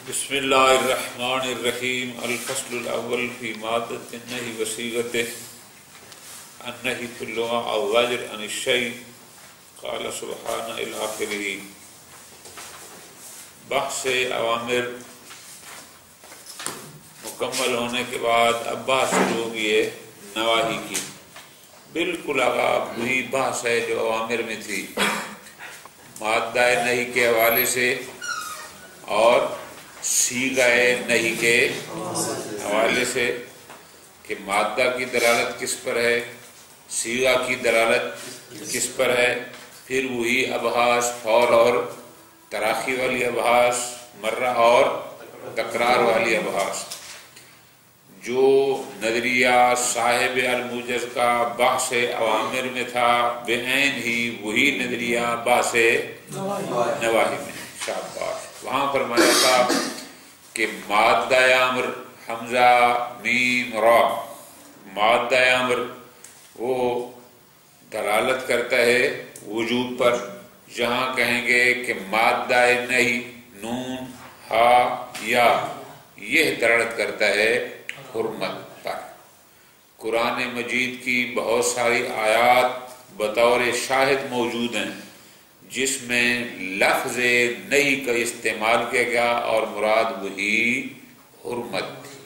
بسم اللہ الرحمن الرحیم الفصل الاول فی مادۃ النہی وصیغتہ النہی فی اللغة او زاجر عن الشیء قال سبحانہ الی آخرہ۔ بحث اوامر مکمل ہونے کے بعد اب بحث شروع ہوگی ہے نواہی کی۔ بالکل آغاز وہی بحث ہے جو اوامر میں تھی، مادہ نہی کے حوالے سے اور صیغہ نہی کے حوالے سے کہ مادہ کی دلالت کس پر ہے، صیغہ کی دلالت کس پر ہے، پھر وہی ابحاث فور اور تراخی والی ابحاث، مرہ اور تکرار والی ابحاث۔ جو نظریہ صاحب الموجز کا بحث اوامر میں تھا بعین ہی وہی نظریہ بحث نواہی میں۔ شاباش۔ وہاں فرمایا تھا کہ مادہ امر حمزہ میم را، مادہ امر وہ دلالت کرتا ہے وجوب پر، جہاں کہیں گے کہ مادہ نہی نون ہا یا یہ دلالت کرتا ہے حرمت پر۔ قرآن مجید کی بہت ساری آیات بطور شاہد موجود ہیں جس میں لفظ نہی کا استعمال کیا گیا اور مراد وہی حرمت تھی۔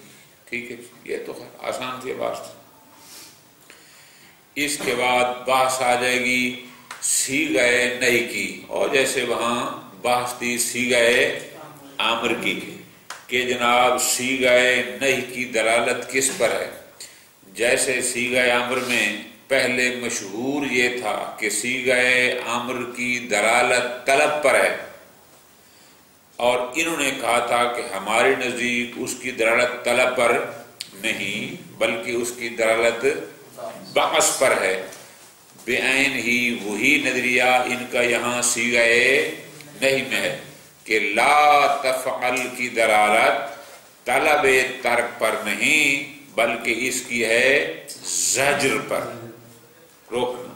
ٹھیک ہے، یہ تو آسان سی بات تھی۔ اس کے بعد بحث آ جائے گی صیغہ نہی کی، اور جیسے وہاں بحث تھی صیغہ امر کی کہ جناب صیغہ نہی کی دلالت کس پر ہے۔ جیسے صیغہ امر میں پہلے مشہور یہ تھا کہ صیغہ امر کی دلالت طلب پر ہے، اور انہوں نے کہا تھا کہ ہمارے نزدیک اس کی دلالت طلب پر نہیں بلکہ اس کی دلالت بعث پر ہے۔ بعین ہی وہی نظریہ ان کا یہاں صیغہ نہی میں ہے کہ لا تفعل کی دلالت طلب ترک پر نہیں بلکہ اس کی ہے زجر پر، روکنا۔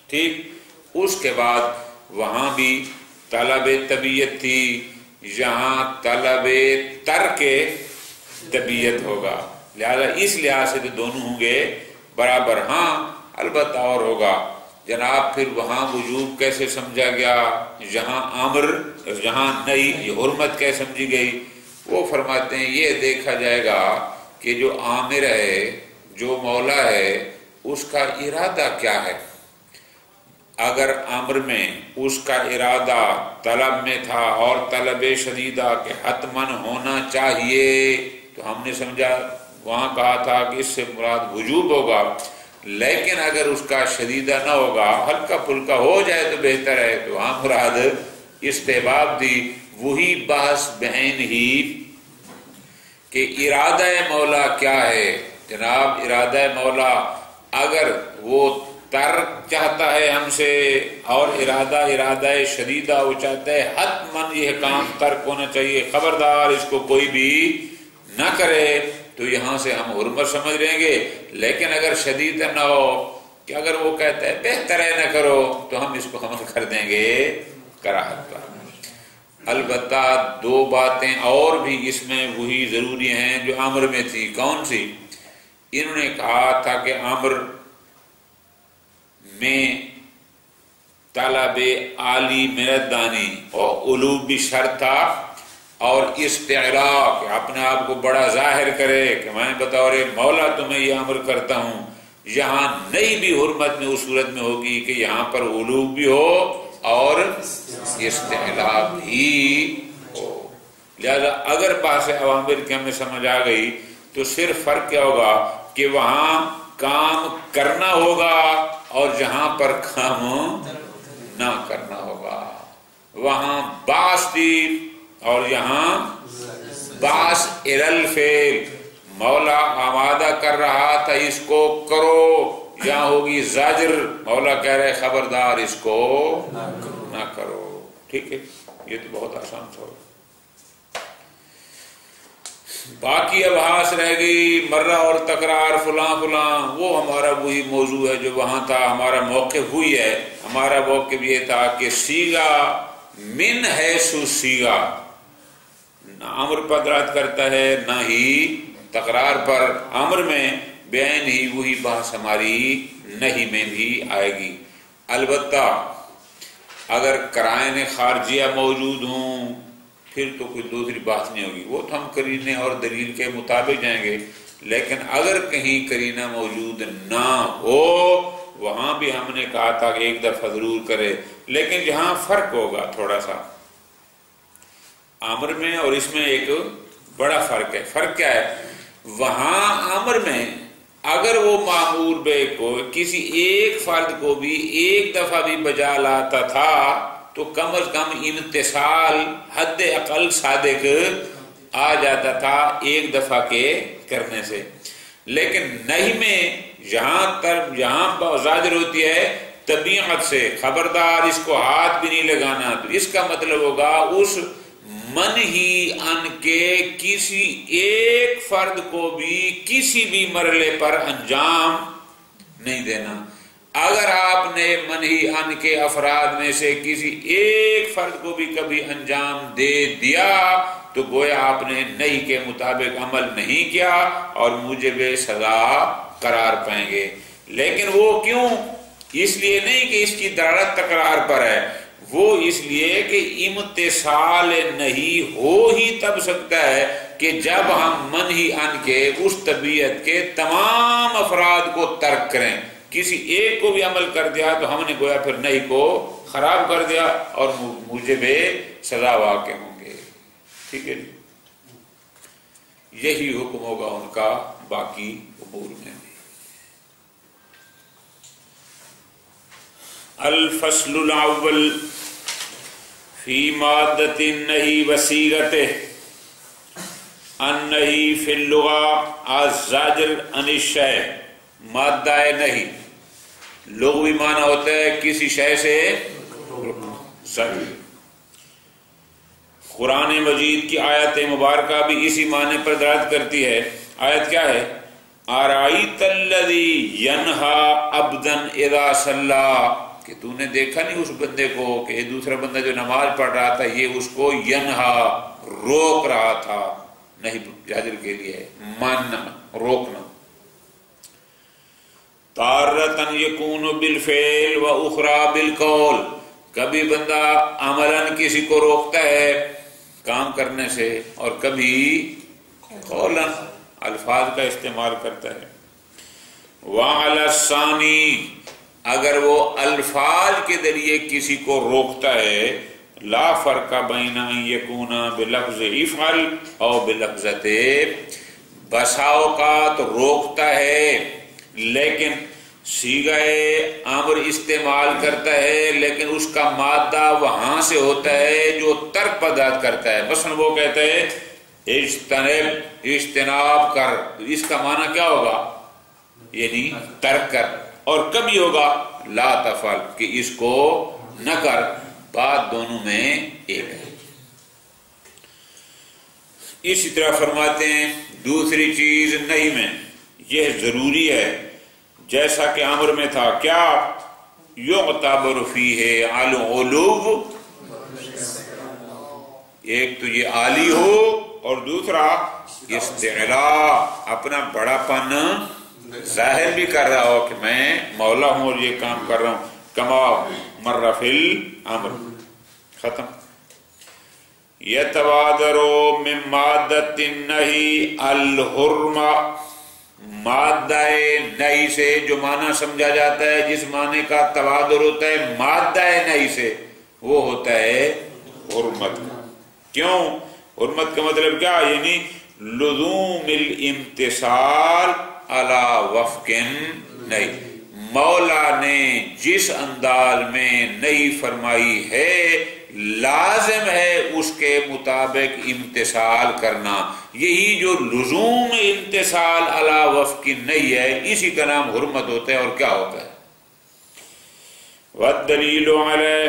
ٹھیک، اس کے بعد وہاں بھی طلب طبیعت تھی، یہاں طلب ترک طبیعت ہوگا، لہذا اس لحاظ سے تو دونوں ہوں گے برابر۔ ہاں البتہ اور ہوگا جناب، پھر وہاں وجوب کیسے سمجھا گیا، جہاں امر جہاں نہی یہ حرمت کیسے سمجھی گئی، وہ فرماتے ہیں یہ دیکھا جائے گا کہ جو آمر ہے، جو مولا ہے، اس کا ارادہ کیا ہے۔ اگر امر میں اس کا ارادہ طلب میں تھا اور طلب شدیدہ کہ حتماً ہونا چاہیے، تو ہم نے سمجھا وہاں کہا تھا کہ اس سے مراد وجوب ہوگا، لیکن اگر اس کا شدیدہ نہ ہوگا، ہلکا پھلکا ہو جائے تو بہتر ہے، تو وہاں مراد استحباب دی۔ وہی بحث بعین ہی کہ ارادہ مولا کیا ہے۔ جناب ارادہ مولا اگر وہ ترک چاہتا ہے ہم سے اور ارادہ شدیدہ وہ چاہتا ہے حتماً یہ کام ترک ہونا چاہیے، خبردار اس کو کوئی بھی نہ کرے، تو یہاں سے ہم حرمت سمجھ لیں گے۔ لیکن اگر شدید نہ ہو کہ اگر وہ کہتا ہے بہتر ہے نہ کرو، تو ہم اس کو حمل کر دیں گے کراہت پر۔ البتہ دو باتیں اور بھی اس میں وہی ضروری ہیں جو امر میں تھی۔ کون سی؟ انہوں نے کہا تھا کہ امر میں طلب عالی من الدانی اور علوب بھی شرط تھا، اور استعلاء کہ اپنے آپ کو بڑا ظاہر کرے کہ میں بطور مولا تمہیں یہ امر کرتا ہوں۔ یہاں نئی بھی حرمت میں اس صورت میں ہوگی کہ یہاں پر علوب بھی ہو اور استعلاء بھی ہو۔ لہذا اگر بحث اوامر کی ہمیں سمجھ آ گئی تو صرف فرق کیا ہوگا کہ وہاں کام کرنا ہوگا اور جہاں پر کام نہ کرنا ہوگا۔ وہاں باعث تھی اور یہاں باعث الفعل، مولا آمادہ کر رہا تھا اس کو کرو، یہاں ہوگی زاجر، مولا کہہ رہے خبردار اس کو نہ کرو۔ ٹھیک ہے، یہ تو بہت آسان سا ہوگا۔ باقی ابحاث رہ گئی مرہ اور تکرار فلاں فلاں، وہ ہمارا وہی موضوع ہے جو وہاں تھا۔ ہمارا موقف ہوئی ہے، ہمارا موقف یہ تھا کہ صیغہ من حیث صیغہ، نہ امر پر دلالت کرتا ہے نہ ہی تکرار پر. امر میں بعین ہی وہی بحث ہماری نہیں میں بھی آئے گی. البتہ اگر قرائن خارجیہ موجود ہوں پھر تو کوئی دوسری بات نہیں ہوگی، وہ تو ہم قرینے اور دلیل کے مطابق جائیں گے. لیکن اگر کہیں قرینہ موجود نہ ہو وہاں بھی ہم نے کہا تھا کہ ایک دفعہ ضرور کرے. لیکن جہاں فرق ہوگا تھوڑا سا امر میں اور اس میں ایک بڑا فرق ہے. فرق کیا ہے؟ وہاں امر میں اگر وہ مامور بے کو کسی ایک فرد کو بھی ایک دفعہ بھی بجا لاتا تھا تو کم از کم امتصال حد اقل صادق آ جاتا تھا ایک دفعہ کے کرنے سے. لیکن نہیں میں جہاں زاجر ہوتی ہے طبیعت سے، خبردار اس کو ہاتھ بھی نہیں لگانا، تو اس کا مطلب ہوگا اس منہی ان کے کسی ایک فرد کو بھی کسی بھی مرحلے پر انجام نہیں دینا. اگر آپ نے منہی ان کے افراد میں سے کسی ایک فرد کو بھی کبھی انجام دے دیا تو گویا آپ نے نہیں کے مطابق عمل نہیں کیا اور موجب سزا قرار پائیں گے. لیکن وہ کیوں؟ اس لیے نہیں کہ اس کی دلالت تکرار پر ہے، وہ اس لیے کہ امتصال نہیں ہو ہی تب سکتا ہے کہ جب ہم منہی ان کے اس طبیعت کے تمام افراد کو ترک کریں. کسی ایک کو بھی عمل کر دیا تو ہم نے گویا پھر نہیں کو خراب کر دیا اور موجب سزا واقع ہوں گے. ٹھیک ہے جی، یہی حکم ہوگا ان کا باقی امور میں بھی. الفصل الاول فی مادۃ النہی وصیغتہ. النہی فی اللغہ الزجر عن الشیء. مادہ نہیں لغوی معنی ہوتا ہے کسی شے سے زجر. قرآن مجید کی آیت مبارکہ بھی اسی معنی پر دلالت کرتی ہے. آیت کیا ہے؟ ارائیت الذی ینہا عبدا اذا صلی، کہ تو نے دیکھا نہیں اس بندے کو کہ دوسرا بندہ جو نماز پڑھ رہا تھا یہ اس کو ینہا روک رہا تھا. نہیں زجر کے لیے ماننا روکنا. تارتن یکون بالفعل و اخری بالقول. کبھی بندہ عملاً کسی کو روکتا ہے کام کرنے سے اور کبھی قولاً الفاظ کا استعمال کرتا ہے. وعلی الثانی، اگر وہ الفاظ کے ذریعے کسی کو روکتا ہے لا فرق بین ان یکون بلفظ افعل او بلفظۃ، بسا اوقات روکتا ہے لیکن صیغہ امر استعمال کرتا ہے لیکن اس کا مادہ وہاں سے ہوتا ہے جو ترک پر دلالت کرتا ہے. مثلا وہ کہتا ہے اجتنب، اجتناب کر، اس کا معنی کیا ہوگا؟ یعنی ترک کر. اور کبھی ہوگا لا تفعل کہ اس کو نہ کر. بات دونوں میں ایک ہے. اسی طرح فرماتے ہیں دوسری چیز نہیں میں یہ ضروری ہے جیسا کہ امر میں تھا. کیا؟ یعتبر فیہ العلو، ایک تو یہ عالی ہو اور دوسرا استعلاء، اپنا بڑا پن ظاہر بھی کر رہا ہو کہ میں مولا ہوں اور یہ کام کر رہا ہوں. کما مر فی الامر. ختم. یتبادر من مادۃ النہی الحرمہ. مادہ نہی سے جو معنی سمجھا جاتا ہے، جس معنی کا تبادر ہوتا ہے مادہ نہی سے، وہ ہوتا ہے حرمت کا. کیوں؟ حرمت کا مطلب کیا؟ یعنی لزوم الامتصال علی وفق نہی. مولا نے جس انداز میں نہی فرمائی ہے لازم ہے اس کے مطابق امتثال کرنا. یہی جو لزوم امتثال علی وفق نہیں ہے اسی کا نام حرمت ہوتا ہے. اور کیا ہوتا ہے؟ والدلیل علی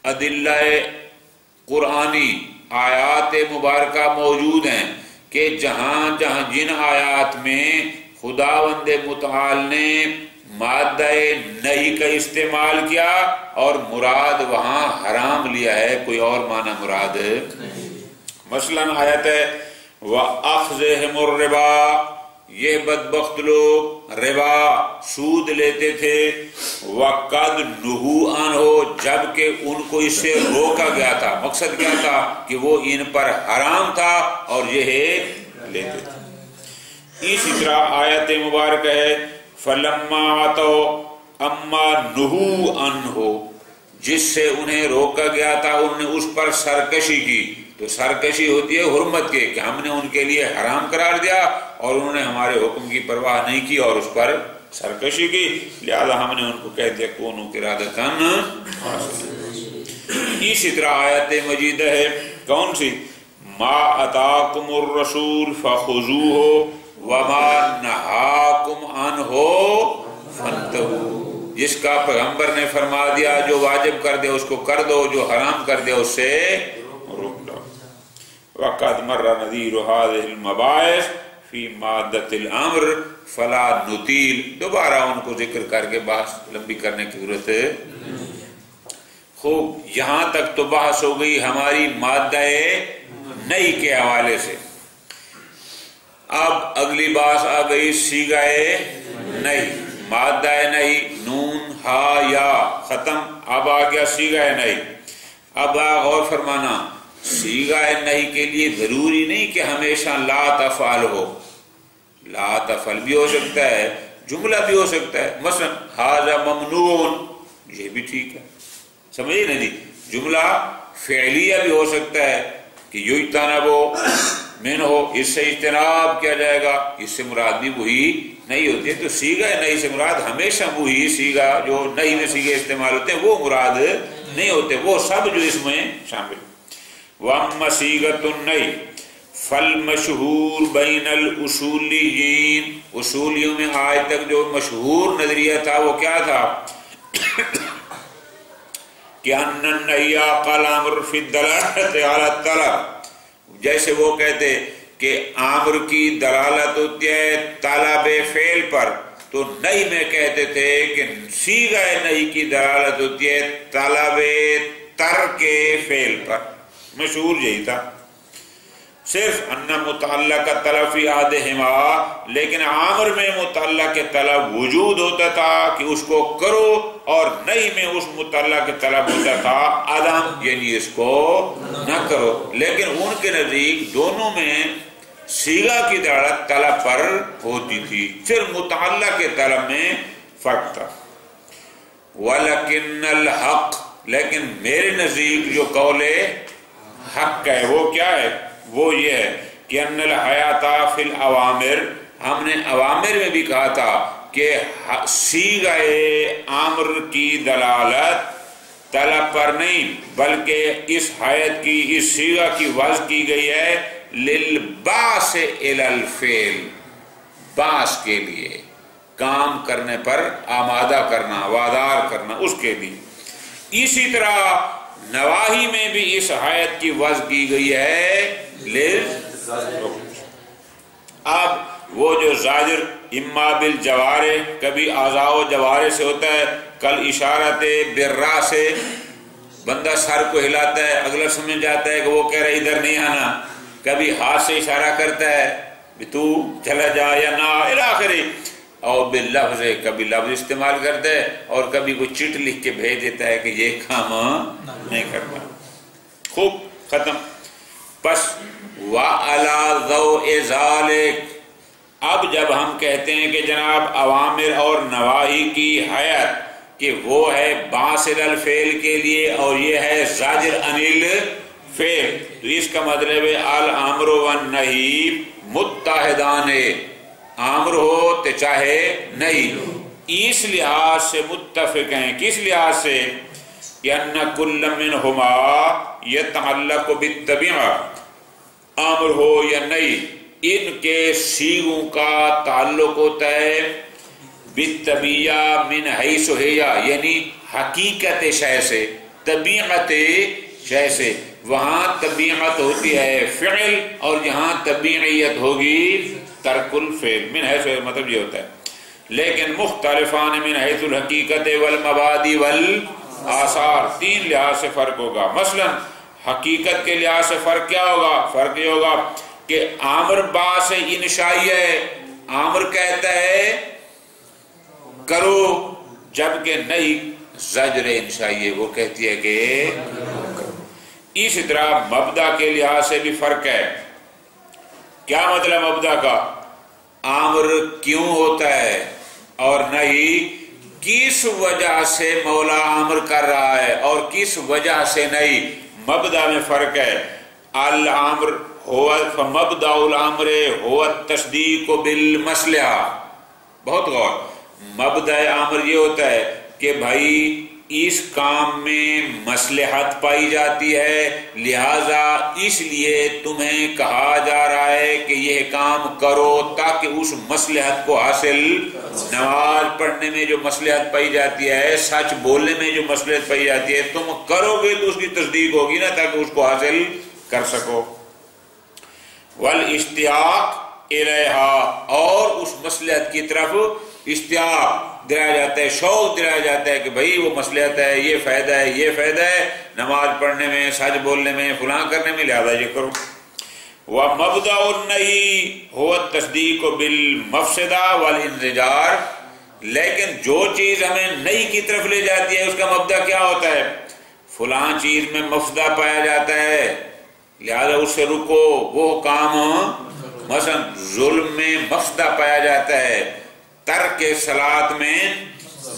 ادلہ قرآنی، آیات مبارکہ موجود ہیں کہ جہاں جہاں جن آیات میں خداوند متعال نے مادہ نہیں کا استعمال کیا اور مراد وہاں حرام لیا ہے، کوئی اور معنی مراد مثلاً آیت ہے وَأَخْذِهِمُ الرِّبَا، یہ بدبخت لوگ ربا سود لیتے تھے، وَقَدْ نُهُوا عَنْهُ، جبکہ ان کو اس سے روکا گیا تھا۔ مقصد کیا تھا کہ وہ ان پر حرام تھا اور یہ لیتے تھے۔ اسی طرح آیت مبارکہ ہے فَلَمَّا عَتَوْا عَمَّا نُهُوا عَنْهُ، جس سے انہیں روکا گیا تھا انہوں نے اس پر سرکشی کی۔ تو سرکشی ہوتی ہے حرمت کے، کہ ہم نے ان کے لیے حرام قرار دیا اور انہوں نے ہمارے حکم کی پرواہ نہیں کی اور اس پر سرکشی کی، لہذا ہم نے ان کو کہہ دیا کونوا قردۃ خاسئین۔ اسی طرح آیت مجیدہ ہے کون سی؟ ما اتاکم الرسول فخذوہ وما نہاکم عنہ فانتہوا، جس کا پیغمبر نے فرما دیا جو واجب کر دے اس کو کر دو، جو حرام کر دے اس سے روک دو۔ وقد مر نذیر هذه المباحث فی مادۃ الامر فلا نطیل، دوبارہ ان کو ذکر کر کے بحث لمبی کرنے کی ضرورت ہے۔ خوب، یہاں تک تو بحث ہو گئی ہماری مادہ نئی کے حوالے سے۔ اب اگلی بات آ گئی صیغہ نئی، مادہ نئی، نون ہا یا ختم، اب آ گیا صیغہ نئی۔ اب غور فرمانا، صیغہ نہی کے لیے ضروری نہیں کہ ہمیشہ لا تفعل ہو، لا تفعل بھی ہو سکتا ہے، جملہ بھی ہو سکتا ہے، مثلا ھذا ممنوع، یہ بھی ٹھیک ہے، سمجھے نا جی، جملہ فعلیہ بھی ہو سکتا ہے کہ یجتنب منہ، اس سے اجتناب کیا جائے گا، اس سے مراد بھی وہی نہیں ہوتی ہے۔ تو صیغہ نہی سے مراد ہمیشہ وہی صیغہ جو نہی میں صیغے استعمال ہوتے ہیں وہ مراد نہیں ہوتے، وہ سب جو اس میں شامل۔ وَأَمَّا صِيغَةُ النَّهْيِ فَالْمَشْهُورُ بَيْنَ الْأُصُولِيِّينَ، اصولیوں میں آج تک جو مشہور نظریہ تھا وہ کیا تھا کہ أَنَّ النَّهْيَ كَالْأَمْرِ فِي الدَّلَالَةِ عَلَى الطَّلَبِ، جیسے وہ کہتے کہ امر کی دلالت ہوتی ہے طلب فعل پر، تو نہی میں کہتے تھے کہ صیغہ نہی کی دلالت ہوتی ہے طلب ترک فعل پر، مشہور یہی تھا۔ صرف ان متعلق طلب فی احدہما، لیکن عامر میں متعلق کے طلب وجود ہوتا تھا کہ اس کو کرو، اور نہی میں اس متعلق کے طلب ہوتا تھا عدم، یعنی اس کو نہ کرو۔ لیکن ان کے نزدیک دونوں میں صیغہ کی دلالت طلب پر ہوتی تھی، صرف متعلق کے طلب میں فرق تھا۔ وَلَكِنَّ الْحَقِّ، لیکن میرے نزدیک جو قول حق ہے وہ کیا ہے، وہ یہ ہے کہ ان الحیات فی الاوامر، ہم نے اوامر میں بھی کہا تھا کہ صیغہ امر کی دلالت طلب پر نہیں بلکہ اس حیات کی، اس صیغہ کی وضع کی گئی ہے للبعث الی الفعل، بعث کے لیے، کام کرنے پر آمادہ کرنا، وادار کرنا، اس کے لیے۔ اسی طرح نواہی میں بھی اس حیات کی وضع کی گئی ہے اب وہ جو زاجر اما بالجوارے، کبھی اعضاء و جوارے سے ہوتا ہے، کل اشارت برا سے، بندہ سر کو ہلاتا ہے، اگلا سمجھ جاتا ہے کہ وہ کہہ رہا ہے ادھر نہیں آنا، کبھی ہاتھ سے اشارہ کرتا ہے کہ تو چلا جا یا نہ الی آخری، اور باللفظ، کبھی لفظ استعمال کرتا ہے اور کبھی کوئی چٹ لکھ کے بھیج دیتا ہے کہ یہ کام نہیں کرنا۔ خوب، ختم۔ پس وَعَلَى ضَوْءِ ذَلِكَ، اب جب ہم کہتے ہیں کہ جناب اوامر اور نواہی کی حیات کہ وہ ہے بعث الفعل کے لیے اور یہ ہے زاجر عن الفعل، تو اس کا مطلب ہے الامر والنہی متحدان، امر ہو تو چاہے نہیں، اس لحاظ سے متفق ہیں۔ کس لحاظ سے؟ کہ ان کل منہما یتعلق بالطبیعہ، امر ہو یا نہیں، ان کے صیغوں کا تعلق ہوتا ہے بالطبیعہ من حیث ہی، یعنی حقیقت شے سے، طبیعت شے سے۔ وہاں طبیعت ہوتی ہے فعل اور یہاں طبیعیت ہوگی ترک الفعل، من حیث مطلب یہ ہوتا ہے۔ لیکن مختلفان من حیث الحقیقت والمبادی والآثار، تین لحاظ سے فرق ہوگا۔ مثلا حقیقت کے لحاظ سے فرق کیا ہوگا؟ فرق یہ ہوگا کہ آمر با سے انشائی ہے، آمر کہتا ہے کرو، جبکہ نہیں زجر انشائی ہے، وہ کہتی ہے کہ اسی طرح مبدا کے لحاظ سے بھی فرق ہے۔ کیا مطلب مبدا کا؟ آمر کیوں ہوتا ہے اور نہیں کس وجہ سے مولا آمر کر رہا ہے اور کس وجہ سے نہیں، مبدا میں فرق ہے۔ الامر ہوا فمبدا الامر ہوا التصدیق بالمصلحہ، بہت غور، مبدا امر یہ ہوتا ہے کہ بھائی اس کام میں مصلحت پائی جاتی ہے، لہذا اس لیے تمہیں کہا جا رہا ہے کہ یہ کام کرو تاکہ اس مصلحت کو حاصل، نماز پڑھنے میں جو مصلحت پائی جاتی ہے، سچ بولنے میں جو مصلحت پائی جاتی ہے، تم کرو گے تو اس کی تصدیق ہوگی نا، تاکہ اس کو حاصل کر سکو۔ والاشتیاق الیہا، اور اس مصلحت کی طرف اشتیاق دلایا جاتا ہے، شوق دلایا جاتا ہے کہ بھئی وہ مصلحت ہے، یہ فائدہ ہے، یہ فائدہ ہے نماز پڑھنے میں، سچ بولنے میں، فلاں کرنے میں، لہذا یہ کرو۔ ومبدأ النہی هو التصدیق بالمفسدہ والانزجار، لیکن جو چیز ہمیں نہی کی طرف لے جاتی ہے اس کا مبدأ کیا ہوتا ہے؟ فلاں چیز میں مفسدہ پایا جاتا ہے لہذا اس سے رکو، وہ کام، مثلا ظلم میں مفسدہ پایا جاتا ہے، ترک صلاۃ میں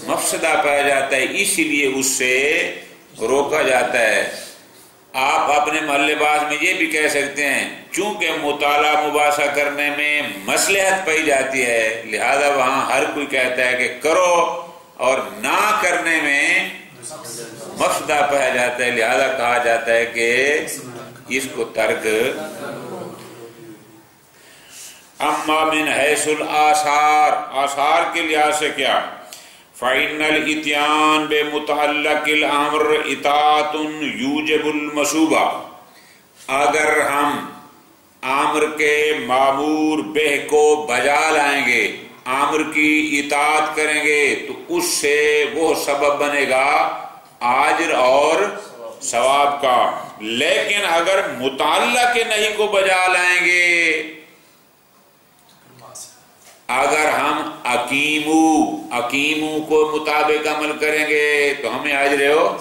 مفسدہ پایا جاتا ہے، اسی لیے اس سے روکا جاتا ہے۔ آپ اپنے محلے باز میں یہ بھی کہہ سکتے ہیں چونکہ مطالعہ مباحثہ کرنے میں مصلحت پائی جاتی ہے لہذا وہاں ہر کوئی کہتا ہے کہ کرو، اور نہ کرنے میں مفسدہ پایا جاتا ہے لہذا کہا جاتا ہے کہ اس کو ترک۔ اما من حیث الآثار، آثار کے لحاظ سے کیا؟ فَإِنَّ الْإِتْيَانَ بِمُتَعَلَّقِ الْأَمْرِ اطاعۃ یوجب المثوبہ، اگر ہم امر کے معمور بہ کو بجا لائیں گے، امر کی اطاعت کریں گے تو اس سے وہ سبب بنے گا اجر اور ثواب کا، لیکن اگر متعلق نہیں کو بجا لائیں گے، اگر ہم اکیمو کو مطابق عمل کریں گے تو ہمیں اجر و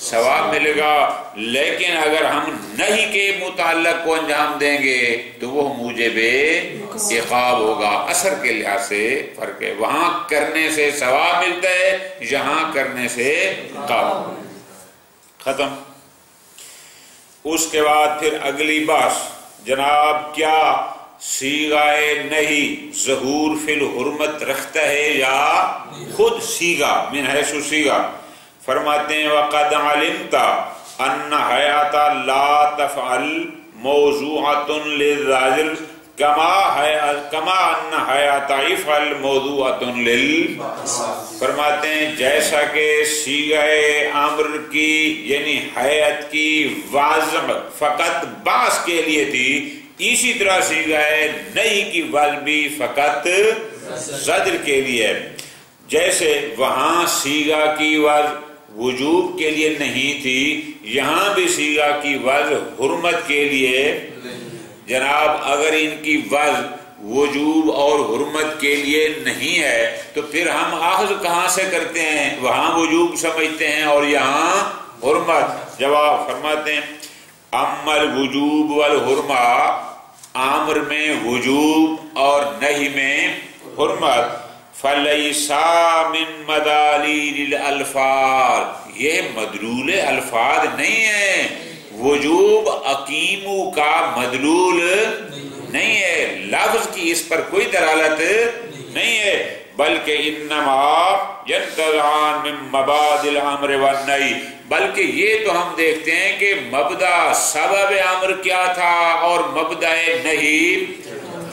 ثواب ملے گا، لیکن اگر ہم نہیں کے متعلق کو انجام دیں گے تو وہ موجب عقاب ہوگا۔ اثر کے لحاظ سے فرق ہے، وہاں کرنے سے ثواب ملتا ہے، یہاں کرنے سے عقاب۔ ختم۔ اس کے بعد پھر اگلی بات جناب، کیا صیغہ نہیں ظہور فی الحرمت رکھتا ہے یا خود صیغہ من حیث صیغہ؟ فرماتے ہیں وقد علمت ان حیات لا تفعل موضوعۃ للزاجر کما ان حیات افعل موضوعۃ فرماتے ہیں جیسا کہ صیغہ امر کی یعنی حیات کی واضح فقط باس کے لیے تھی، اسی طرح صیغہ نہیں کی واضح بھی فقط زجر کے لیے، جیسے وہاں صیغہ کی واضح وجوب کے لیے نہیں تھی، یہاں بھی صیغہ کی واضح حرمت کے لیے۔ جناب اگر ان کی وضع وجوب اور حرمت کے لیے نہیں ہے تو پھر ہم اخذ کہاں سے کرتے ہیں؟ وہاں وجوب سمجھتے ہیں اور یہاں حرمت۔ جواب فرماتے ہیں اما الوجوب والحرمہ، امر میں وجوب اور نہی میں حرمت، فلیسا من مدالیل الالفاظ، یہ مدلول الفاظ نہیں ہے، وجوب اقیمو کا مدلول نہیں ہے، لفظ کی اس پر کوئی دلالت نہیں ہے، بلکہ انما ينتزعان من مبادئ الامر والنہی، بلکہ یہ تو ہم دیکھتے ہیں کہ مبدا سبب امر کیا تھا اور مبدا نہی،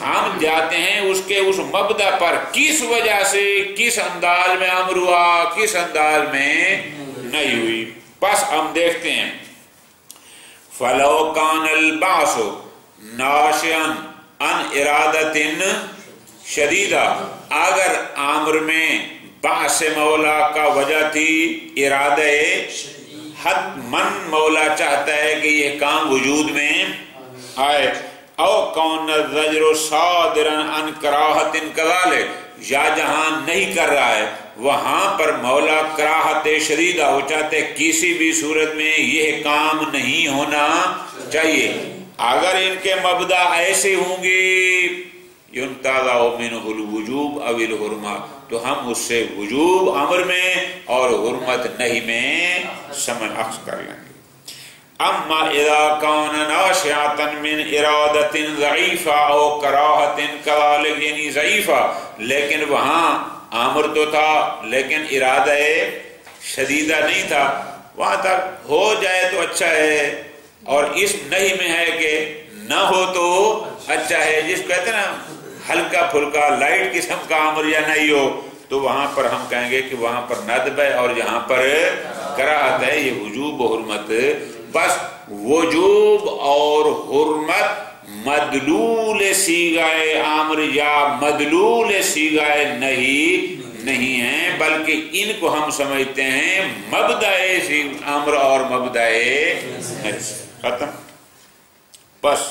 ہم جاتے ہیں اس کے اس مبدا پر کس وجہ سے کس انداز میں امر ہوا کس انداز میں نہیں ہوئی۔ بس ہم دیکھتے ہیں فَلَوْ كَانَ الْبَعْثُ نَاشِئًا عَنْ إِرَادَةٍ شَدِيدَةٍ، اگر امر میں بعث مولا کا وجہ تھی ارادہ حتماً مولا چاہتا ہے کہ یہ کام وجود میں آئے. او کون الزجر صادرا عن کراہت کذالک، یا جہاں نہیں کر رہا ہے وہاں پر مولا کراہت شدیدہ وہ چاہتے کسی بھی صورت میں یہ کام نہیں ہونا چاہیے. اگر ان کے مبدا ایسے ہوں گے ينتزع منه الوجوب او الحرمہ، تو ہم اس سے وجوب امر میں اور حرمت نہیں میں سمن اخذ کر لیں گے. اما اذا كان ناشئا من ارادة ضعیفہ او کراہت كذلك، یعنی ضعیفہ، لیکن وہاں امر تو تھا لیکن ارادہ شدیدہ نہیں تھا، وہاں تک ہو جائے تو اچھا ہے، اور اس نہیں میں ہے کہ نہ ہو تو اچھا ہے. جس کہتے ہیں نا ہلکا پھلکا لائٹ قسم کا امر یا نہیں ہو، تو وہاں پر ہم کہیں گے کہ وہاں پر ندب ہے اور یہاں پر کراہت ہے. یہ وجوب و حرمت، بس وجوب اور حرمت مدلول صیغہ امر یا مدلول صیغہ نہیں ہیں، بلکہ ان کو ہم سمجھتے ہیں مبدأ امر اور مبدأ نہی. ختم. بس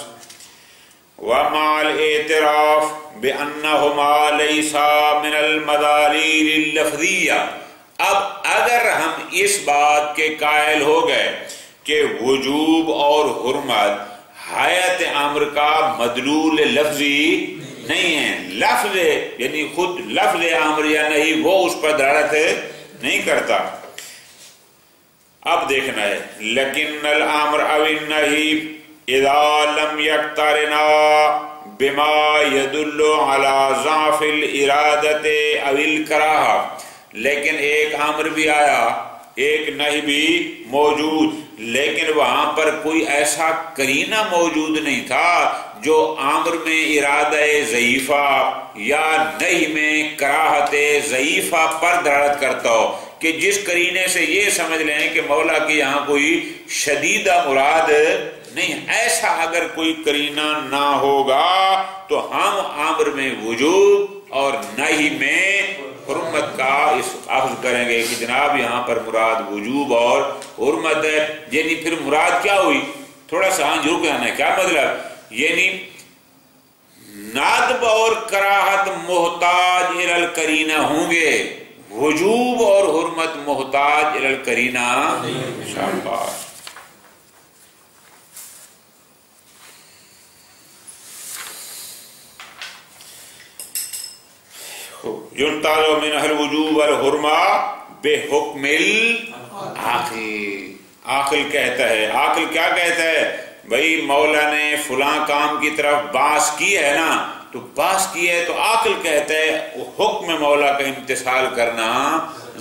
وَمَعَ الْاعْتِرَافِ بِأَنَّهُمَا لَيْسَا مِنَ الْمَدَالِيلِ اللَّفْظِيَّةِ، اب اگر ہم اس بات کے قائل ہو گئے کہ وجوب اور حرمت حیات امر کا مدلول لفظی نہیں ہے، لفظ یعنی خود لفظ امر یا نہیں وہ اس پر دلالت نہیں کرتا. اب دیکھنا ہے لیکن الامر او النہی اذا لم یقترنا بما يدل على ضعف الارادت او الکراہہ، لیکن ایک امر بھی آیا ایک نہی بھی موجود، لیکن وہاں پر کوئی ایسا قرینہ موجود نہیں تھا جو امر میں ارادہ ضعیفہ یا نہی میں کراہت ضعیفہ پر دلالت کرتا ہو، کہ جس قرینے سے یہ سمجھ لیں کہ مولا کے یہاں کوئی شدیدہ مراد نہیں. ایسا اگر کوئی قرینہ نہ ہوگا تو ہم امر میں وجوب اور نہی میں حرمت کا اس اخذ کریں گے کہ جناب یہاں پر مراد وجوب اور حرمت ہے. یعنی پھر مراد کیا ہوئی، تھوڑا سا جو کہنا ہے کیا مطلب، یعنی ندب اور کراہت محتاج الی القرینہ ہوں گے، وجوب اور حرمت محتاج الی القرینہ. شاباش. ينتزع منها الوجوب والحرمہ بحکم العاقل. عاقل کہتا ہے، عاقل کیا کہتا ہے، بھئی مولا نے فلاں کام کی طرف باعث کی ہے نا، تو باعث کی ہے تو عاقل کہتا ہے حکم مولا کا امتثال کرنا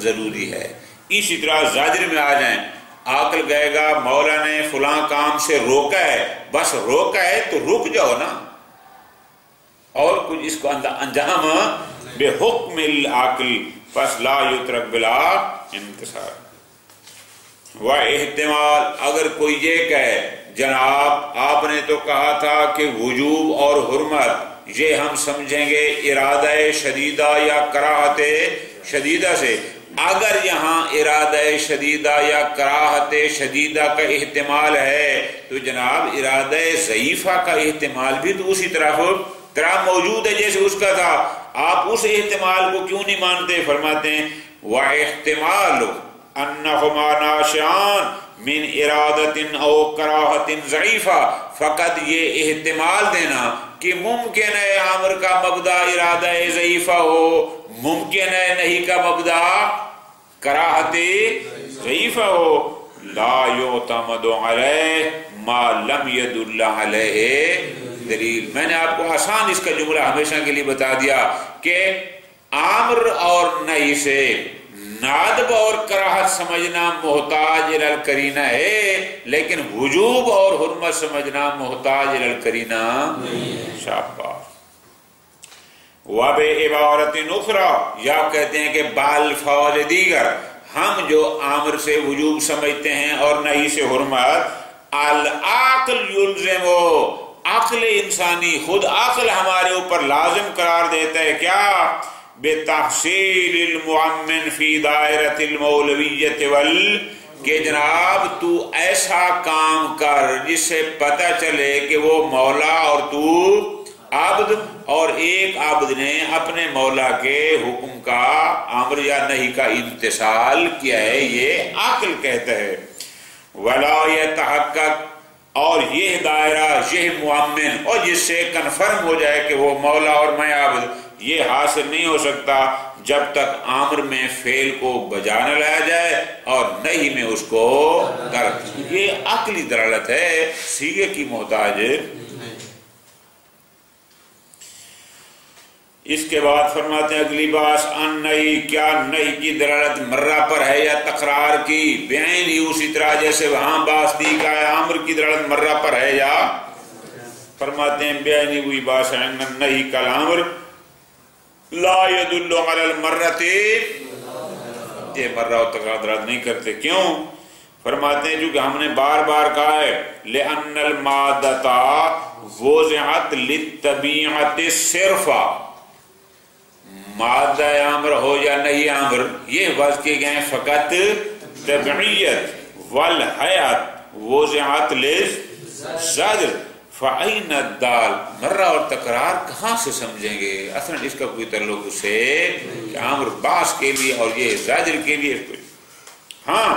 ضروری ہے. اسی طرح زاجر میں آ جائیں، عاقل کہے گا مولا نے فلاں کام سے روکا ہے، بس روکا ہے تو رک جاؤ نا، اور کچھ اس کو انجام بے حکم العقل، پس لا یترک بلا انتصار. و احتمال، اگر کوئی یہ کہے جناب آپ نے تو کہا تھا کہ وجوب اور حرمت یہ ہم سمجھیں گے ارادہ شدیدہ یا کراہت شدیدہ سے، اگر یہاں ارادہ شدیدہ یا کراہت شدیدہ کا احتمال ہے تو جناب ارادہ ضعیفہ کا احتمال بھی تو اسی طرح موجود ہے جیسے اس کا تھا. آپ اس احتمال کو کیوں نہیں مانتے؟ فرماتے ہیں وَاحْتِمَالُ أَنَّهُمَا نَاشِئَانِ مِنْ إِرَادَةٍ أَوْ كَرَاهَةٍ ضَعِیفَةٍ، فقط یہ احتمال دینا کہ ممکن ہے امر کا مبدا ارادہ ضعیفہ ہو، ممکن ہے نہیں کا مبدا کراہت ضعیفہ ہو. لا يعتمد علیہ ما لم يدل علیہ دلیل. میں نے آپ کو آسان اس کا جملہ ہمیشہ کے لیے بتا دیا کہ امر اور نہی سے ندب اور کراہت سمجھنا محتاج الی القرینہ ہے، لیکن وجوب اور حرمت سمجھنا محتاج الی القرینہ. شاباش. وبعبارت اخری، یا کہتے ہیں کہ بالفاظ دیگر ہم جو امر سے وجوب سمجھتے ہیں اور نہی سے حرمت، العقل یلزم، عقل انسانی خود عقل ہمارے اوپر لازم قرار دیتا ہے کیا، بتحصیل المؤمن فی دائرۃ المولویت کہ جناب تو ایسا کام کر جس سے پتہ چلے کہ وہ مولا اور تو عبد، اور ایک عبد نے اپنے مولا کے حکم کا امر یا نہیں کا امتثال کیا ہے، یہ عقل کہتا ہے۔ ولا يتحقق، اور یہ دائرہ، یہ مؤمن، اور جس سے کنفرم ہو جائے کہ وہ مولا اور میں عبد، یہ حاصل نہیں ہو سکتا جب تک امر میں فعل کو بجا نہ لایا جائے اور نہیں میں اس کو ترک۔ یہ عقلی دلالت ہے، صیغے کی محتاج۔ اس کے بعد فرماتے ہیں اگلی بات، ان نہیں، کیا نہیں کی دلالت مرہ پر ہے یا تقرار کی؟ بعین ہی اسی طرح جیسے وہاں باستی کا امر کی دلالت مرہ پر ہے یا، فرماتے ہیں بعین ہی وہی بات ہے، ان نہیں کا الامر لا يدل علی المرۃ، یہ مرہ و تقرار دلالت نہیں کرتے۔ کیوں؟ فرماتے ہیں چونکہ ہم نے بار بار کہا ہے لأن المادۃ وضعت للطبیعۃ صرفا، مادہ امر ہو یا نہیں امر، یہ وضع کیے گئے فقط طبعیت، والحیات وضعت للزجر، فأین الدال، مرہ اور تکرار کہاں سے سمجھیں گے؟ اصلا اس کا کوئی تعلق اس سے کہ امر باس کے لیے اور یہ زجر کے لیے۔ ہاں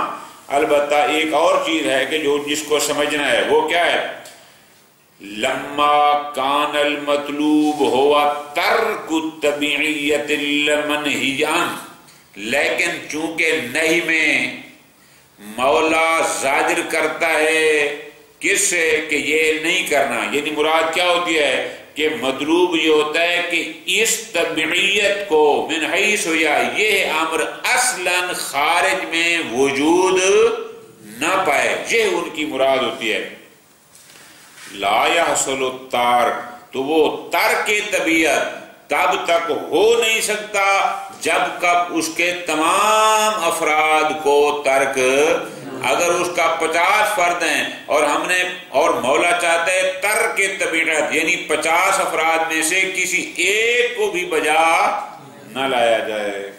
البتہ ایک اور چیز ہے کہ جو جس کو سمجھنا ہے وہ کیا ہے، لما کان المطلوب ہوا ترک الطبیعیت المنہی عنہ، لیکن چونکہ نہیں میں مولا زاجر کرتا ہے کس سے کہ یہ نہیں کرنا، یعنی مراد کیا ہوتی ہے کہ مطلوب یہ ہوتا ہے کہ اس طبیعیت کو من حیث یا یہ امر اصلا خارج میں وجود نہ پائے، یہ ان کی مراد ہوتی ہے۔ لا يحصل الترک، تو وہ ترک طبیعت تب تک ہو نہیں سکتا جب کب اس کے تمام افراد کو ترک، اگر اس کا 50 فرد ہیں اور ہم نے اور مولا چاہتا ہے ترک طبیعت، یعنی 50 افراد میں سے کسی ایک کو بھی بجا نہ لایا جائے،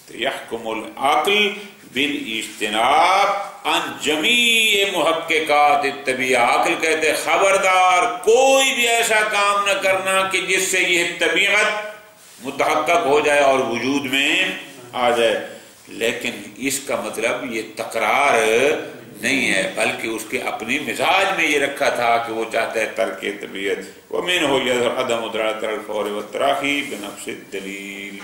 تو یحکم العقل بالاجتناب عن جمیع محققات الطبیعہ، عقل کہتے ہیں خبردار کوئی بھی ایسا کام نہ کرنا کہ جس سے یہ طبیعت متحقق ہو جائے اور وجود میں آ جائے۔ لیکن اس کا مطلب یہ تکرار نہیں ہے، بلکہ اس کے اپنی مزاج میں یہ رکھا تھا کہ وہ چاہتا ہے ترک طبیعت۔ وَمِنْهُ يَظْهَرُ عَدَمُ دَلَالَةِ الْفَوْرِ وَالتَّرَاخِي بِنَفْسِ الدَّلِيلِ۔